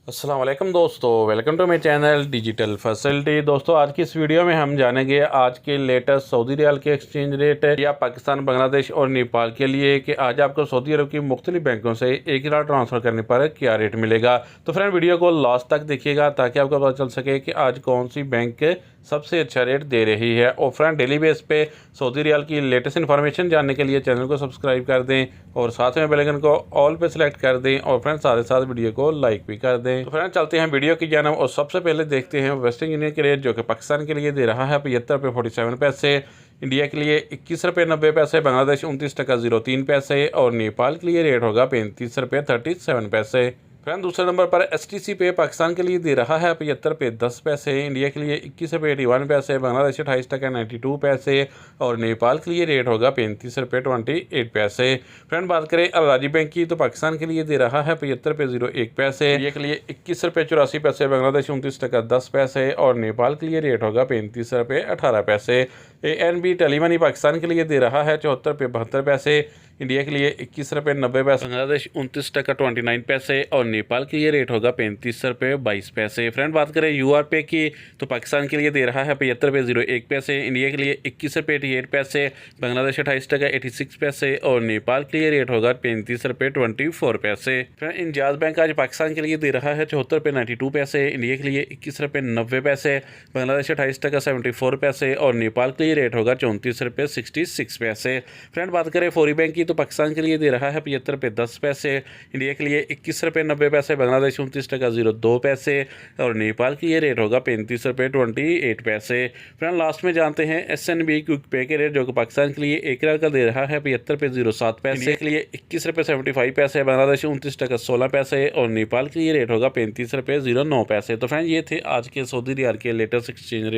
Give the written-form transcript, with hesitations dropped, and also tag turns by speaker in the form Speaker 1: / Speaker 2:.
Speaker 1: अस्सलाम वालेकुम दोस्तों, welcome to my channel digital facility. दोस्तों आज की इस वीडियो में हम जानेंगे आज के लेटेस्ट सऊदी रियाल के एक्सचेंज रेट या पाकिस्तान, बांग्लादेश और नेपाल के लिए कि आज आपको सऊदी अरब की मुख्तलिफ बैंकों से 1 रियाल ट्रांसफ़र करने पर क्या रेट मिलेगा। तो फ्रेंड वीडियो को लास्ट तक देखिएगा ताकि आपको पता चल सके कि आज कौन सी बैंक सबसे अच्छा रेट दे रही है। और फ्रेंड डेली बेस पे सऊदी रियाल की लेटेस्ट इन्फॉर्मेशन जानने के लिए चैनल को सब्सक्राइब कर दें और साथ में बेल आइकन को ऑल पे सेलेक्ट कर दें और फ्रेंड साथ ही साथ वीडियो को लाइक भी कर दें। तो फ्रेंड चलते हैं वीडियो की जानब और सबसे पहले देखते हैं वेस्टर्न यूनियन के रेट, जो कि पाकिस्तान के लिए दे रहा है 75 रुपये 47 पैसे, इंडिया के लिए 21 रुपये 90 पैसे, बांग्लादेश 29 टका 03 पैसे और नेपाल के लिए रेट होगा 35 रुपये 37 पैसे। फ्रेंड दूसरे नंबर पर STC पे पाकिस्तान के लिए दे रहा है 75 रुपये 10 पैसे, इंडिया के लिए 21 रुपये 81 पैसे, बांग्लादेश 28 टका 92 पैसे और नेपाल के लिए रेट होगा 35 रुपये 28 पैसे। फ्रेंड बात करें अल राजी बैंक की तो पाकिस्तान के लिए दे रहा है 75 रुपये 01 पैसे, इंडिया के लिए 21 रुपये 84 पैसे, बांग्लादेश 29 टका 10 पैसे और नेपाल के लिए रेट होगा 35 रुपये 18 पैसे। ANB टेलीमनी पाकिस्तान के लिए दे रहा है 74 रुपये 72 पैसे, इंडिया के लिए 21 रुपये 90 पैसे, बांग्लादेश 29 टका 29 पैसे और नेपाल के लिए रेट होगा 35 रुपये 22 पैसे। फ्रेंड बात करें UR पे की तो पाकिस्तान के लिए दे रहा है 75 रुपये 01 पैसे, इंडिया के लिए 21 रुपये 88 पैसे, बांग्लादेश 28 टका 86 पैसे और नेपाल के लिए रेट होगा 35 रुपये 24 पैसे। फ्रेंड इंजाज बैंक आज पाकिस्तान के लिए दे रहा है 74 रुपये 92 पैसे, इंडिया के लिए 21 रुपये 90 पैसे, बांग्लादेश 28 टका 74 पैसे और नेपाल के लिए रेट होगा 34 रुपये 66 पैसे। फ्रेंड बात करें फौरी बैंक की तो पाकिस्तान के लिए दे रहा है 75 रुपये 10 पैसे, इंडिया के लिए 21 रुपये 90 पैसे, बांग्लादेश 29 टका 02 पैसे और नेपाल की ये रेट होगा 35 रुपये 28 पैसे। फ्रेंड लास्ट में जानते हैं SNB क्विक पे के रेट, जो कि पाकिस्तान के लिए 1 रियाल का दे रहा है 75 रुपये 07 पैसे, इंडिया के लिए 21 रुपये 75 पैसे, बांग्लादेश 29 टका 16 पैसे और नेपाल के लिए रेट होगा 35 रुपये 09 पैसे। तो फ्रेंड ये थे आज के सऊदी रियाल के लेटेस्ट एक्सचेंज रेट।